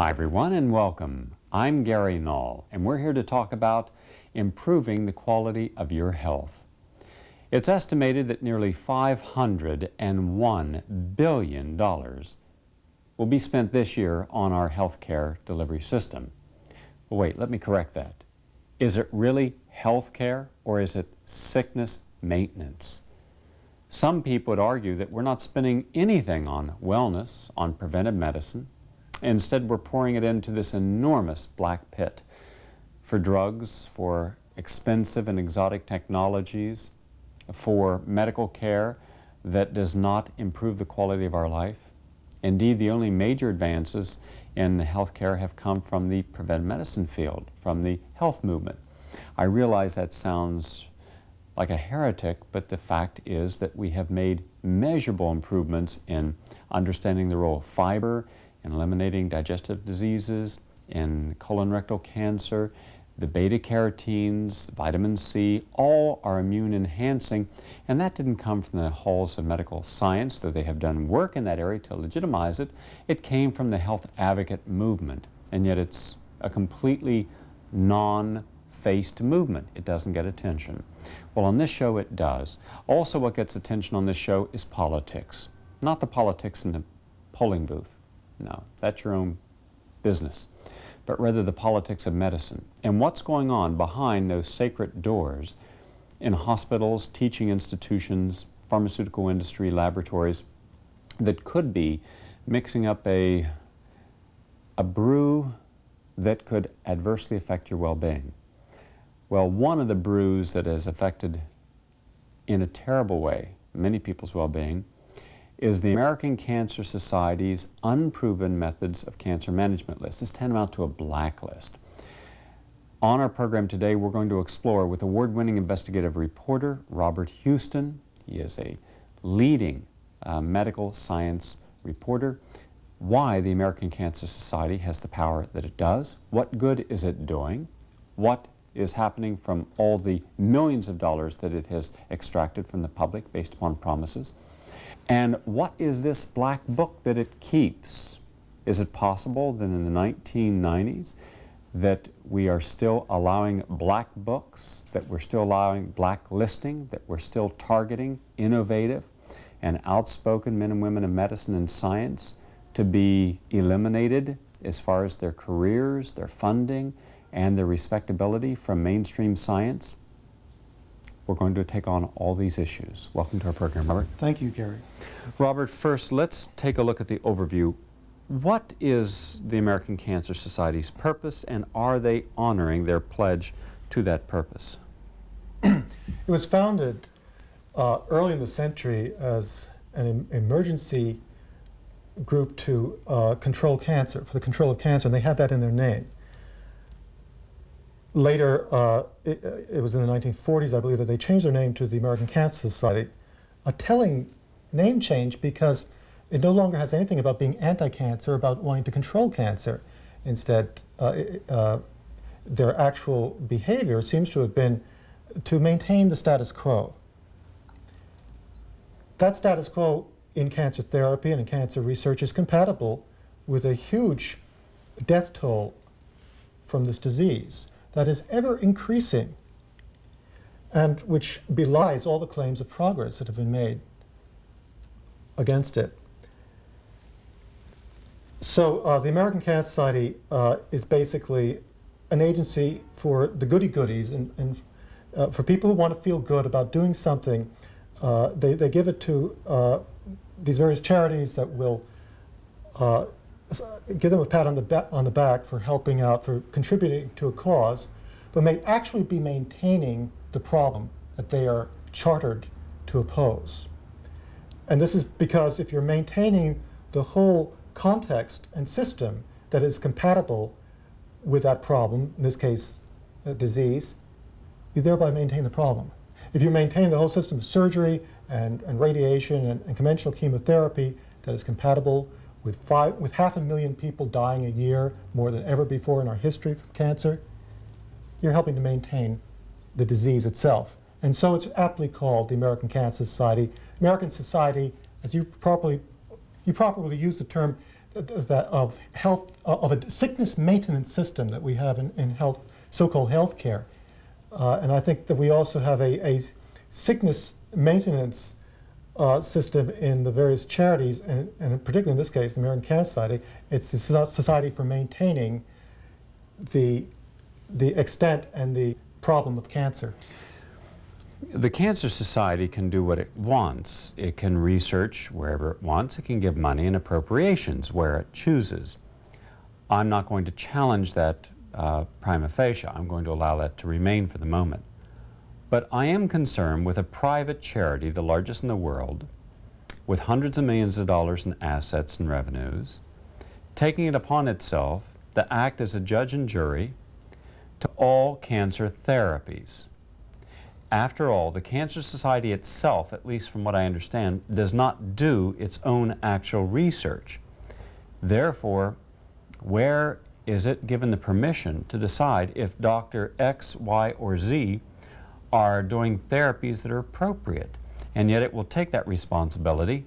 Hi everyone and welcome. I'm Gary Null and we're here to talk about improving the quality of your health. It's estimated that nearly $501 billion will be spent this year on our healthcare delivery system. Well, wait, let me correct that. Is it really healthcare or is it sickness maintenance? Some people would argue that we're not spending anything on wellness, on preventive medicine. Instead, we're pouring it into this enormous black pit for drugs, for expensive and exotic technologies, for medical care that does not improve the quality of our life. Indeed, the only major advances in healthcare have come from the preventive medicine field, from the health movement. I realize that sounds like a heretic, but the fact is that we have made measurable improvements in understanding the role of fiber, in eliminating digestive diseases, in colon rectal cancer. The beta carotenes, vitamin C, all are immune enhancing, and that didn't come from the halls of medical science, though they have done work in that area to legitimize it. It came from the health advocate movement, and yet it's a completely non-faced movement. It doesn't get attention. Well, on this show it does. Also, what gets attention on this show is politics. Not the politics in the polling booth. No, that's your own business, but rather the politics of medicine and what's going on behind those sacred doors in hospitals, teaching institutions, pharmaceutical industry, laboratories that could be mixing up a brew that could adversely affect your well-being. Well, one of the brews that has affected in a terrible way many people's well-being is the American Cancer Society's unproven methods of cancer management list. It's tantamount to a blacklist. On our program today, we're going to explore with award-winning investigative reporter Robert Houston. He is a leading medical science reporter. Why the American Cancer Society has the power that it does. What good is it doing? What is happening from all the millions of dollars that it has extracted from the public based upon promises? And what is this black book that it keeps? Is it possible that in the 1990s that we are still allowing black books, that we're still allowing blacklisting, that we're still targeting innovative and outspoken men and women of medicine and science to be eliminated as far as their careers, their funding, and their respectability from mainstream science? We're going to take on all these issues. Welcome to our program, Robert. Thank you, Gary. Robert, first, let's take a look at the overview. What is the American Cancer Society's purpose, and are they honoring their pledge to that purpose? It was founded early in the century as an emergency group to control cancer, for the control of cancer, and they had that in their name. Later, it was in the 1940s, I believe, that they changed their name to the American Cancer Society, a telling name change because it no longer has anything about being anti-cancer, about wanting to control cancer. Instead, their actual behavior seems to have been to maintain the status quo. That status quo in cancer therapy and in cancer research is compatible with a huge death toll from this disease that is ever increasing and which belies all the claims of progress that have been made against it. So the American Cancer Society is basically an agency for the goody-goodies and for people who want to feel good about doing something. They give it to these various charities that will give them a pat on the back for helping out, for contributing to a cause, but may actually be maintaining the problem that they are chartered to oppose. And this is because if you're maintaining the whole context and system that is compatible with that problem, in this case, a disease, you thereby maintain the problem. If you maintain the whole system of surgery and radiation and conventional chemotherapy that is compatible with 500,000 people dying a year, more than ever before in our history from cancer, you're helping to maintain the disease itself. And so it's aptly called the American Cancer Society. American Society, as you properly use the term, of health of a sickness maintenance system that we have in health, so-called health care. And I think that we also have a sickness maintenance system in the various charities, and particularly in this case, the American Cancer Society. It's the Society for Maintaining the extent and the problem of cancer. The Cancer Society can do what it wants. It can research wherever it wants. It can give money and appropriations where it chooses. I'm not going to challenge that prima facie. I'm going to allow that to remain for the moment. But I am concerned with a private charity, the largest in the world, with hundreds of millions of dollars in assets and revenues, taking it upon itself to act as a judge and jury to all cancer therapies. After all, the Cancer Society itself, at least from what I understand, does not do its own actual research. Therefore, where is it given the permission to decide if Dr. X, Y, or Z are doing therapies that are appropriate? And yet it will take that responsibility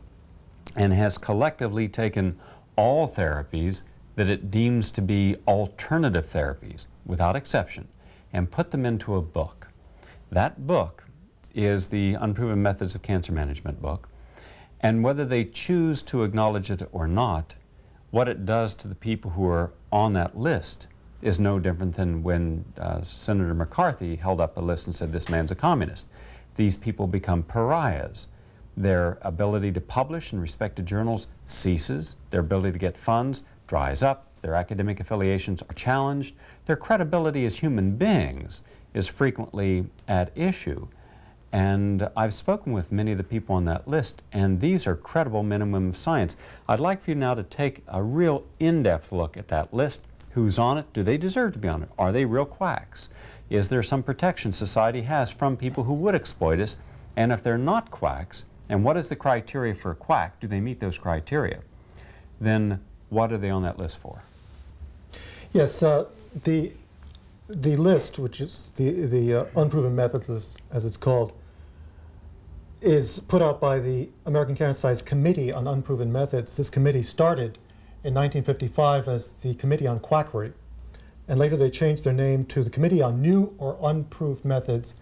and has collectively taken all therapies that it deems to be alternative therapies, without exception, and put them into a book. That book is the Unproven Methods of Cancer Management book, and whether they choose to acknowledge it or not, what it does to the people who are on that list is no different than when Senator McCarthy held up a list and said, this man's a communist. These people become pariahs. Their ability to publish in respected journals ceases. Their ability to get funds dries up. Their academic affiliations are challenged. Their credibility as human beings is frequently at issue. And I've spoken with many of the people on that list, and these are credible men and women of science. I'd like for you now to take a real in-depth look at that list. Who's on it? Do they deserve to be on it? Are they real quacks? Is there some protection society has from people who would exploit us? And if they're not quacks, and what is the criteria for a quack? Do they meet those criteria? Then what are they on that list for? Yes, the list, which is the Unproven Methods list, as it's called, is put out by the American Cancer Society's Committee on Unproven Methods. This committee started in 1955 as the Committee on Quackery, and later they changed their name to the Committee on New or Unproved Methods,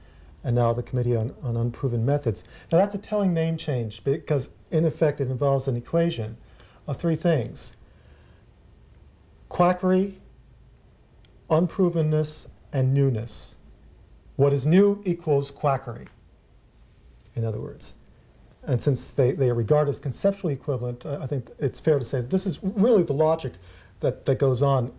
and now the Committee on Unproven Methods. Now that's a telling name change because in effect it involves an equation of three things: quackery, unprovenness, and newness. What is new equals quackery, in other words. And since they are regarded as conceptually equivalent, I think it's fair to say that this is really the logic that goes on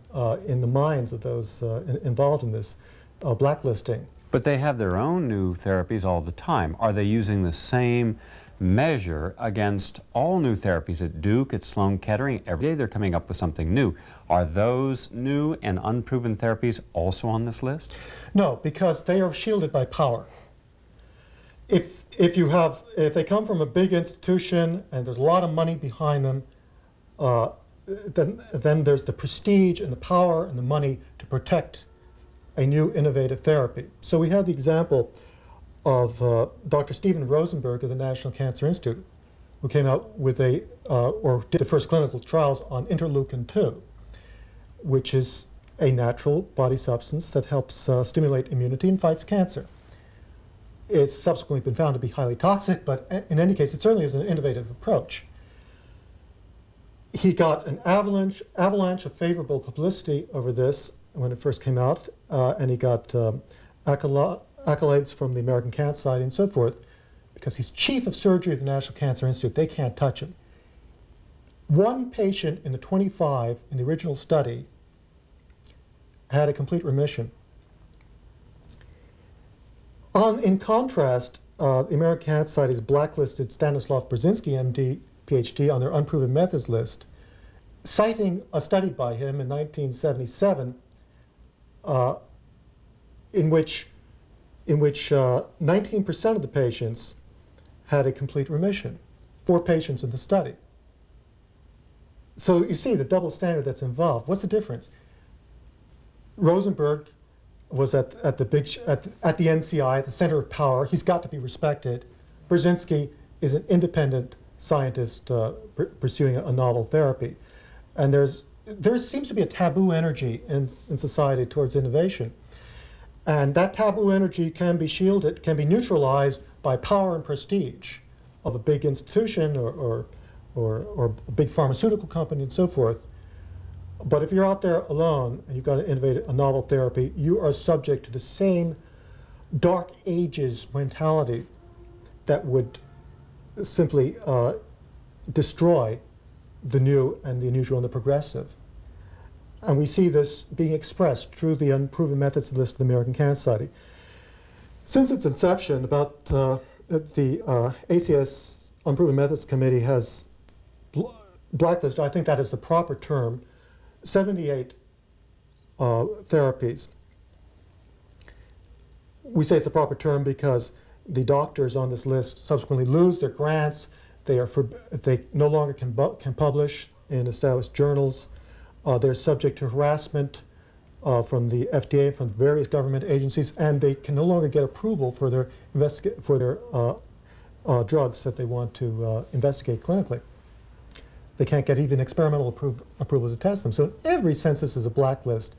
in the minds of those involved in this blacklisting. But they have their own new therapies all the time. Are they using the same measure against all new therapies at Duke, at Sloan Kettering? Every day they're coming up with something new. Are those new and unproven therapies also on this list? No, because they are shielded by power. If they come from a big institution and there's a lot of money behind them, then there's the prestige and the power and the money to protect a new innovative therapy. So we have the example of Dr. Stephen Rosenberg of the National Cancer Institute, who came out with or did the first clinical trials on interleukin-2, which is a natural body substance that helps stimulate immunity and fights cancer. It's subsequently been found to be highly toxic, but in any case, it certainly is an innovative approach. He got an avalanche of favorable publicity over this when it first came out, and he got accolades from the American Cancer Society and so forth, because he's chief of surgery at the National Cancer Institute. They can't touch him. One patient in the 25 in the original study had a complete remission. In contrast, the American Cancer Society has blacklisted Stanislav Brzezinski, MD, PhD, on their unproven methods list, citing a study by him in 1977 in which 19% of the patients had a complete remission, 4 patients in the study. So you see the double standard that's involved. What's the difference? Rosenberg was at the NCI, the center of power. He's got to be respected. Brzezinski is an independent scientist pursuing a novel therapy. And there seems to be a taboo energy in society towards innovation. And that taboo energy can be shielded, can be neutralized by power and prestige of a big institution or a big pharmaceutical company and so forth. But if you're out there alone and you've got to innovate a novel therapy, you are subject to the same dark ages mentality that would simply destroy the new and the unusual and the progressive. And we see this being expressed through the unproven methods list of the American Cancer Society. Since its inception, about the ACS Unproven Methods Committee has blacklisted, I think that is the proper term, 78 therapies. We say it's the proper term because the doctors on this list subsequently lose their grants. They no longer can publish in established journals. They're subject to harassment from the FDA, from various government agencies, and they can no longer get approval for their drugs that they want to investigate clinically. They can't get even experimental approval to test them. So in every sense, this is a blacklist.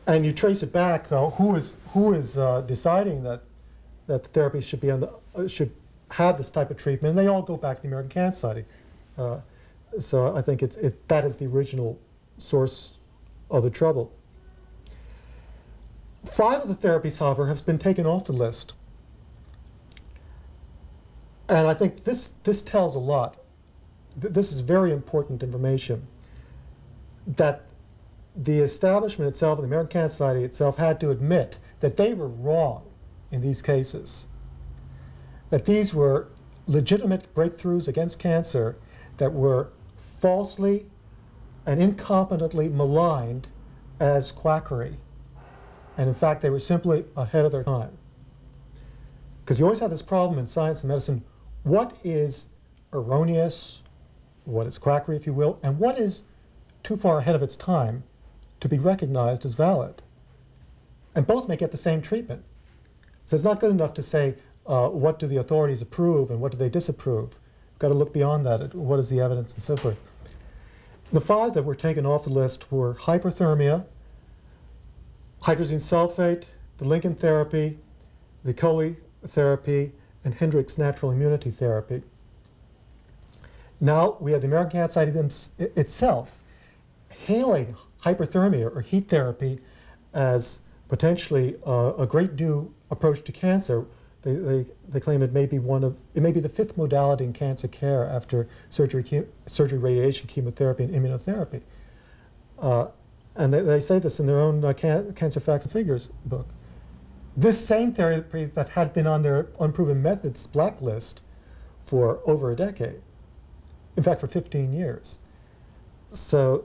And you trace it back, who is deciding that the therapies should have this type of treatment, and they all go back to the American Cancer Society. So I think that is the original source of the trouble. 5 of the therapies, however, have been taken off the list. And I think this tells a lot. This is very important information, that the establishment itself, the American Cancer Society itself, had to admit that they were wrong in these cases, that these were legitimate breakthroughs against cancer that were falsely and incompetently maligned as quackery. And in fact, they were simply ahead of their time. Because you always have this problem in science and medicine: what is erroneous, what is quackery, if you will, and what is too far ahead of its time to be recognized as valid? And both may get the same treatment. So it's not good enough to say, what do the authorities approve and what do they disapprove? You've got to look beyond that at what is the evidence and so forth. The 5 that were taken off the list were hyperthermia, hydrazine sulfate, the Lincoln therapy, the Coley therapy, and Hendricks natural immunity therapy. Now we have the American Cancer Society itself hailing hyperthermia or heat therapy as potentially a great new approach to cancer. They claim it may be the 5th modality in cancer care after surgery, radiation, chemotherapy, and immunotherapy. And they say this in their own Cancer Facts and Figures book. This same therapy that had been on their unproven methods blacklist for over a decade, in fact for 15 years. So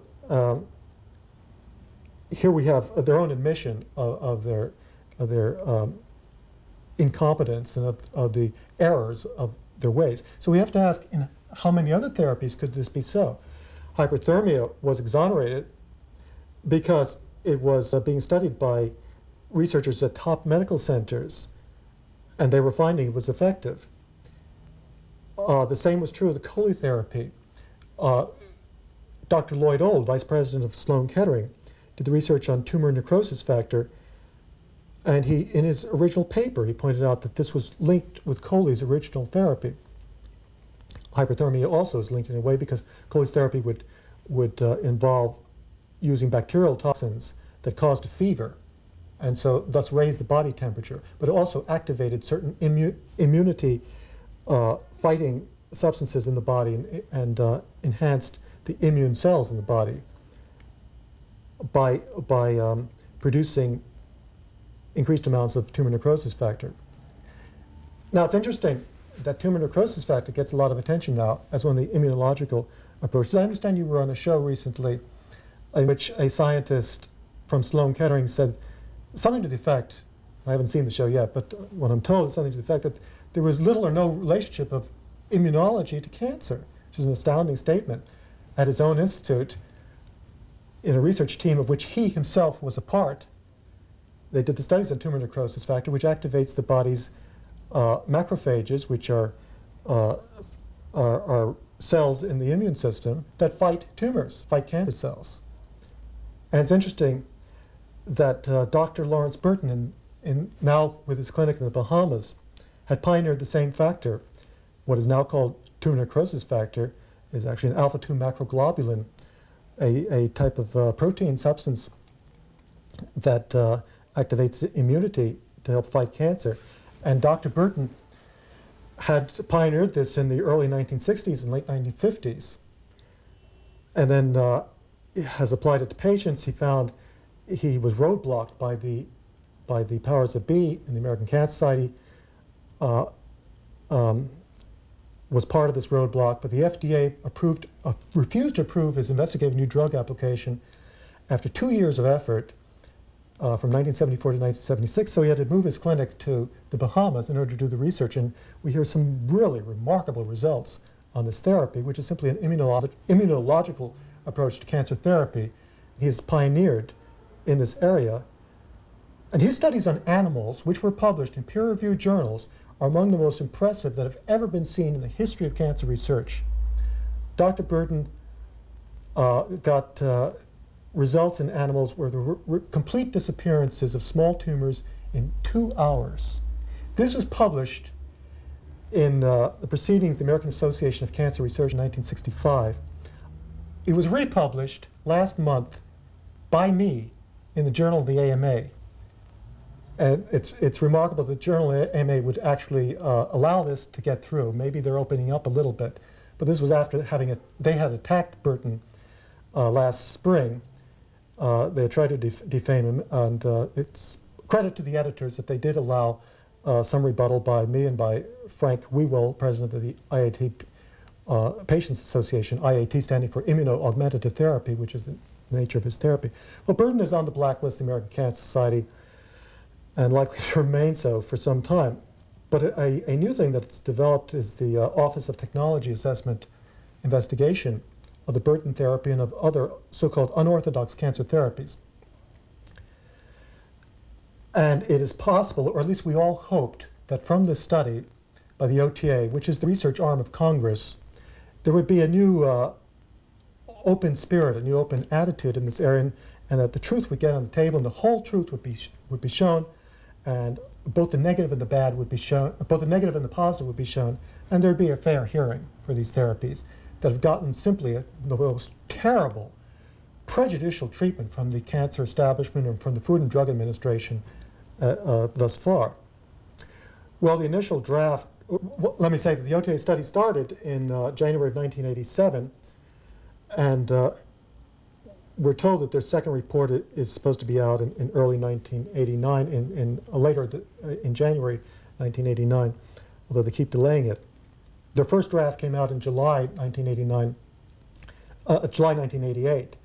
here we have their own admission of their incompetence and of the errors of their ways. So we have to ask, in how many other therapies could this be so? Hyperthermia was exonerated because it was being studied by researchers at top medical centers, and they were finding it was effective. The same was true of the Coley therapy. Dr. Lloyd Old, vice president of Sloan Kettering, did the research on tumor necrosis factor, and in his original paper, he pointed out that this was linked with Coley's original therapy. Hyperthermia also is linked in a way because Coley's therapy would involve using bacterial toxins that caused a fever, and so thus raised the body temperature, but it also activated certain immunity fighting substances in the body and enhanced the immune cells in the body by producing increased amounts of tumor necrosis factor. Now it's interesting that tumor necrosis factor gets a lot of attention now as one of the immunological approaches. I understand you were on a show recently in which a scientist from Sloan Kettering said something to the effect, I haven't seen the show yet, but what I'm told is something to the effect that there was little or no relationship of immunology to cancer, which is an astounding statement. At his own institute, in a research team of which he himself was a part, they did the studies on tumor necrosis factor, which activates the body's macrophages, which are cells in the immune system that fight tumors, fight cancer cells. And it's interesting that Dr. Lawrence Burton, now with his clinic in the Bahamas, had pioneered the same factor. What is now called tumor necrosis factor is actually an alpha-2 macroglobulin, a type of protein substance that activates immunity to help fight cancer. And Dr. Burton had pioneered this in the early 1960s and late 1950s, and then has applied it to patients. He found he was roadblocked by the powers that be in the American Cancer Society, was part of this roadblock, but the FDA refused to approve his investigative new drug application after 2 years of effort from 1974 to 1976, so he had to move his clinic to the Bahamas in order to do the research, and we hear some really remarkable results on this therapy, which is simply an immunological approach to cancer therapy. He has pioneered in this area, and his studies on animals, which were published in peer-reviewed journals, are among the most impressive that have ever been seen in the history of cancer research. Dr. Burton got results in animals where there were complete disappearances of small tumors in 2 hours. This was published in the Proceedings of the American Association of Cancer Research in 1965. It was republished last month by me in the Journal of the AMA. And it's remarkable that the Journal of the AMA would actually allow this to get through. Maybe they're opening up a little bit. But this was after they had attacked Burton last spring. They tried to defame him, and it's credit to the editors that they did allow some rebuttal by me and by Frank Wewell, president of the IAT Patients Association, IAT standing for Immuno-Augmentative Therapy, which is the nature of his therapy. Well, Burton is on the blacklist of the American Cancer Society and likely to remain so for some time. But a new thing that's developed is the Office of Technology Assessment Investigation of the Burton therapy and of other so-called unorthodox cancer therapies. And it is possible, or at least we all hoped, that from this study by the OTA, which is the research arm of Congress, there would be a new open spirit, a new open attitude in this area, and that the truth would get on the table and the whole truth would be shown, and both the negative and the bad would be shown, both the negative and the positive would be shown, and there'd be a fair hearing for these therapies that have gotten simply the most terrible, prejudicial treatment from the cancer establishment and from the Food and Drug Administration thus far. Well, the initial draft, let me say that the OTA study started in January of 1987, and we're told that their second report is supposed to be out in early 1989, in January 1989, although they keep delaying it. Their first draft came out in July 1988,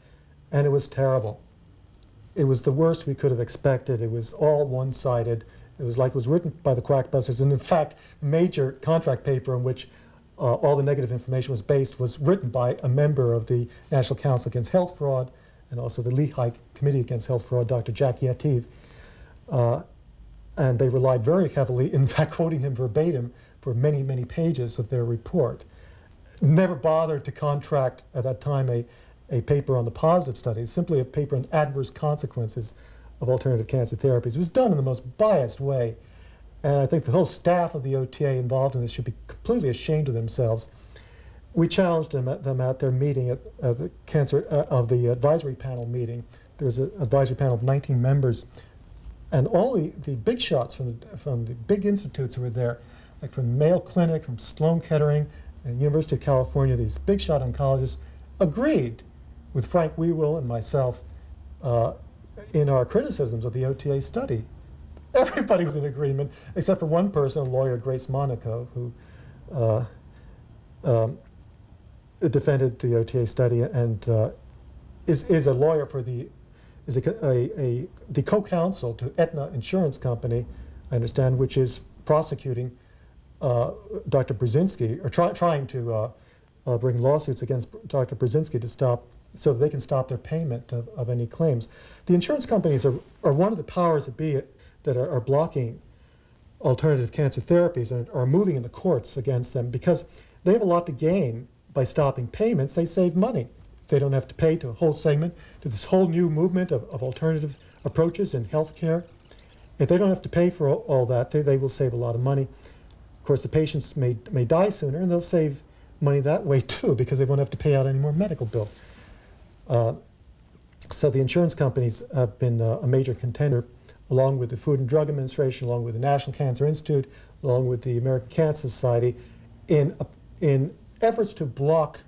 and it was terrible. It was the worst we could have expected. It was all one-sided. It was like it was written by the quackbusters, and in fact, the major contract paper in which all the negative information was based was written by a member of the National Council Against Health Fraud and also the Lehigh Committee Against Health Fraud, Dr. Jack Yativ. And they relied very heavily, in fact, quoting him verbatim for many, many pages of their report. Never bothered to contract at that time a paper on the positive studies, simply a paper on adverse consequences of alternative cancer therapies. It was done in the most biased way. And I think the whole staff of the OTA involved in this should be completely ashamed of themselves. We challenged them at their meeting of the advisory panel meeting. There was an advisory panel of 19 members, and all the big shots from the big institutes who were there, like from Mayo Clinic, from Sloan Kettering, and University of California, these big shot oncologists agreed with Frank Wewell and myself in our criticisms of the OTA study. Everybody was in agreement, except for one person, a lawyer, Grace Monaco, who defended the OTA study and is a lawyer for the co-counsel to Aetna Insurance Company, I understand, which is prosecuting Dr. Brzezinski, or trying to bring lawsuits against Dr. Brzezinski to stop, so that they can stop their payment of any claims. The insurance companies are one of the powers that be that are blocking alternative cancer therapies and are moving in the courts against them because they have a lot to gain by stopping payments, they save money. They don't have to pay to a whole segment, to this whole new movement of alternative approaches in healthcare. If they don't have to pay for all that, they will save a lot of money. Of course, the patients may die sooner, and they'll save money that way too, because they won't have to pay out any more medical bills. So the insurance companies have been a major contender, along with the Food and Drug Administration, along with the National Cancer Institute, along with the American Cancer Society, in efforts to block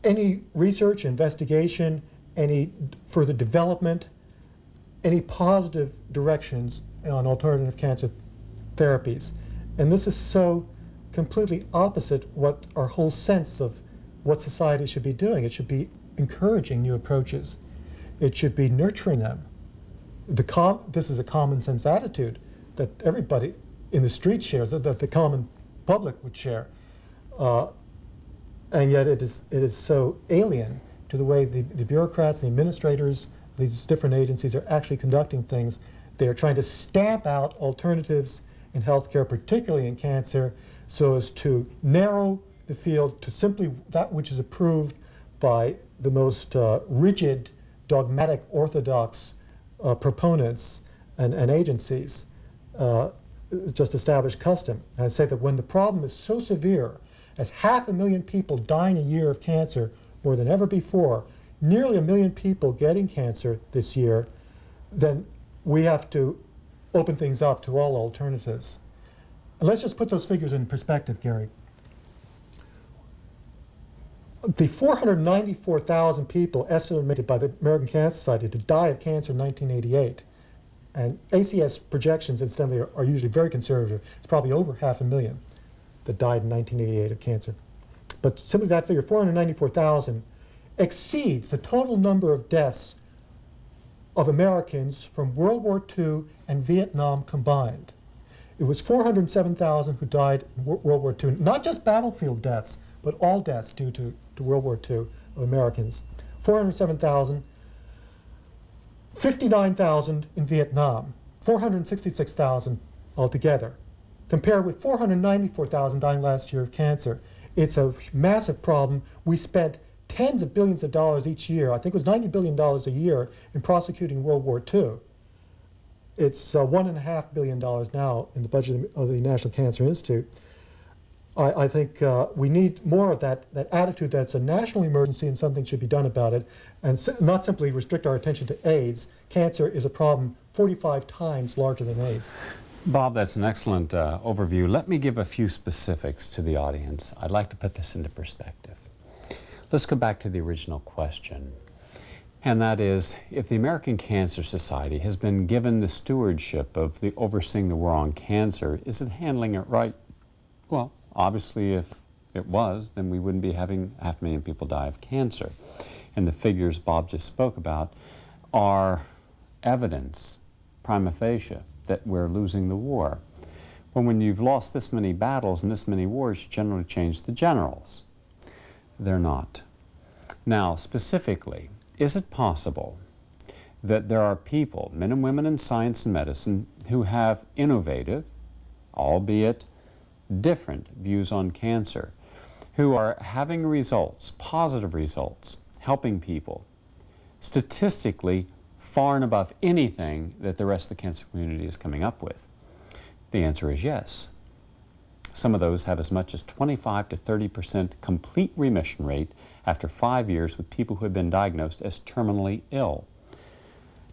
any research, investigation, any further development, any positive directions on alternative cancer therapies. And this is so completely opposite what our whole sense of what society should be doing. It should be encouraging new approaches. It should be nurturing them. This is a common sense attitude that everybody in the street shares, that the common public would share. And yet it is so alien to the way the bureaucrats, the administrators, these different agencies are actually conducting things. They are trying to stamp out alternatives in healthcare, particularly in cancer, so as to narrow the field to simply that which is approved by the most rigid, dogmatic, orthodox proponents and agencies, just established custom. And I say that when the problem is so severe as 500,000 people dying a year of cancer more than ever before, nearly 1 million people getting cancer this year, then we have to open things up to all alternatives. And let's just put those figures in perspective, Gary. The 494,000 people estimated by the American Cancer Society to die of cancer in 1988, and ACS projections, incidentally, are usually very conservative. It's probably over 500,000 that died in 1988 of cancer. But simply that figure, 494,000, exceeds the total number of deaths of Americans from World War II and Vietnam combined. It was 407,000 who died in World War II, not just battlefield deaths, but all deaths due to World War II of Americans. 407,000, 59,000 in Vietnam, 466,000 altogether. Compared with 494,000 dying last year of cancer. It's a massive problem. We spent tens of billions of dollars each year, I think it was $90 billion a year, in prosecuting World War II. It's $1.5 billion now in the budget of the National Cancer Institute. I think we need more of that attitude that's a national emergency and something should be done about it, and not simply restrict our attention to AIDS. Cancer is a problem 45 times larger than AIDS. Bob, that's an excellent overview. Let me give a few specifics to the audience. I'd like to put this into perspective. Let's go back to the original question, and that is, if the American Cancer Society has been given the stewardship of overseeing the war on cancer, is it handling it right? Well, obviously, if it was, then we wouldn't be having 500,000 people die of cancer. And the figures Bob just spoke about are evidence, prima facie, that we're losing the war. Well, when you've lost this many battles and this many wars, you generally change the generals. They're not. Now, specifically, is it possible that there are people, men and women in science and medicine, who have innovative, albeit different views on cancer, who are having results, positive results, helping people, statistically far and above anything that the rest of the cancer community is coming up with? The answer is yes. Some of those have as much as 25 to 30% complete remission rate after 5 years with people who have been diagnosed as terminally ill.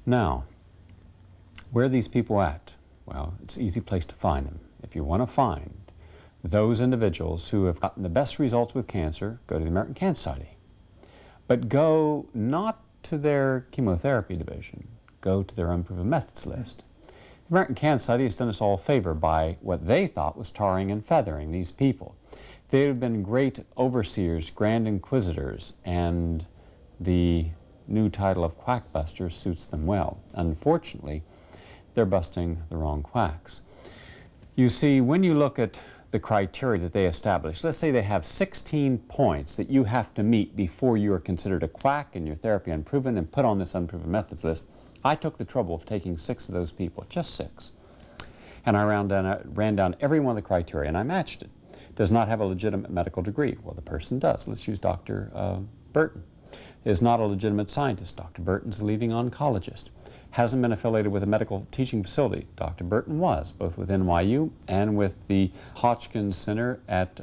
Now, where are these people at? Well, it's an easy place to find them. If you want to find those individuals who have gotten the best results with cancer, go to the American Cancer Society. But go not to their chemotherapy division, go to their unproven methods list. The American Cancer Society has done us all a favor by what they thought was tarring and feathering these people. They have been great overseers, grand inquisitors, and the new title of quackbusters suits them well. Unfortunately, they're busting the wrong quacks. You see, when you look at the criteria that they establish, let's say they have 16 points that you have to meet before you are considered a quack and your therapy unproven and put on this unproven methods list. I took the trouble of taking 6 of those people, just 6. And I ran down every one of the criteria and I matched it. does not have a legitimate medical degree. Well, the person does. Let's use Dr. Burton. Is not a legitimate scientist. Dr. Burton's a leading oncologist. Hasn't been affiliated with a medical teaching facility. Dr. Burton was, both with NYU and with the Hodgkin Center at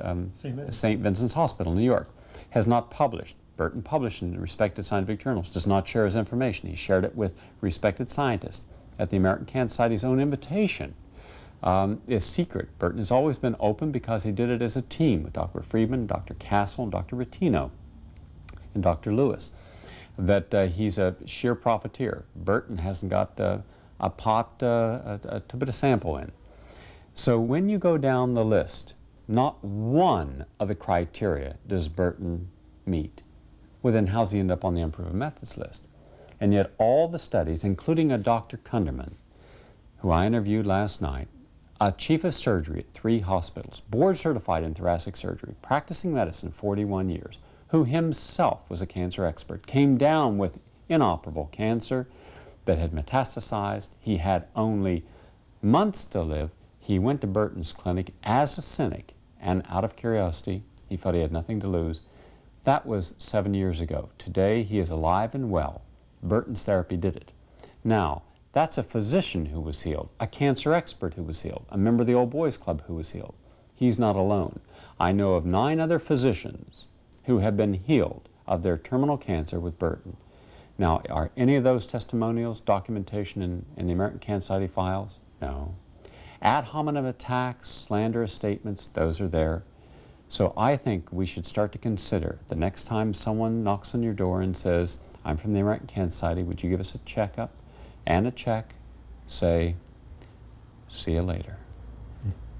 St. Vincent's Hospital, New York. Has not published. Burton published in respected scientific journals. Does not share his information. He shared it with respected scientists at the American Cancer Society's own invitation. Is secret. Burton has always been open because he did it as a team with Dr. Friedman, Dr. Castle, and Dr. Rattino, and Dr. Lewis, that he's a sheer profiteer. Burton hasn't got a pot to put a sample in. So when you go down the list, not one of the criteria does Burton meet. Well, then how's he end up on the unproven methods list? And yet all the studies, including a Dr. Kunderman, who I interviewed last night, a chief of surgery at 3 hospitals, board certified in thoracic surgery, practicing medicine 41 years, who himself was a cancer expert, came down with inoperable cancer that had metastasized. He had only months to live. He went to Burton's clinic as a cynic, and out of curiosity, he felt he had nothing to lose. That was 7 years ago. Today, he is alive and well. Burton's therapy did it. Now, that's a physician who was healed, a cancer expert who was healed, a member of the Old Boys Club who was healed. He's not alone. I know of 9 other physicians who have been healed of their terminal cancer with Burton. Now, are any of those testimonials, documentation in the American Cancer Society files? No. Ad hominem attacks, slanderous statements, those are there. So I think we should start to consider the next time someone knocks on your door and says, I'm from the American Cancer Society, would you give us a checkup and a check? Say, see you later.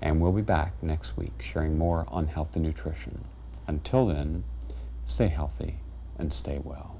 And we'll be back next week sharing more on health and nutrition. Until then, stay healthy and stay well.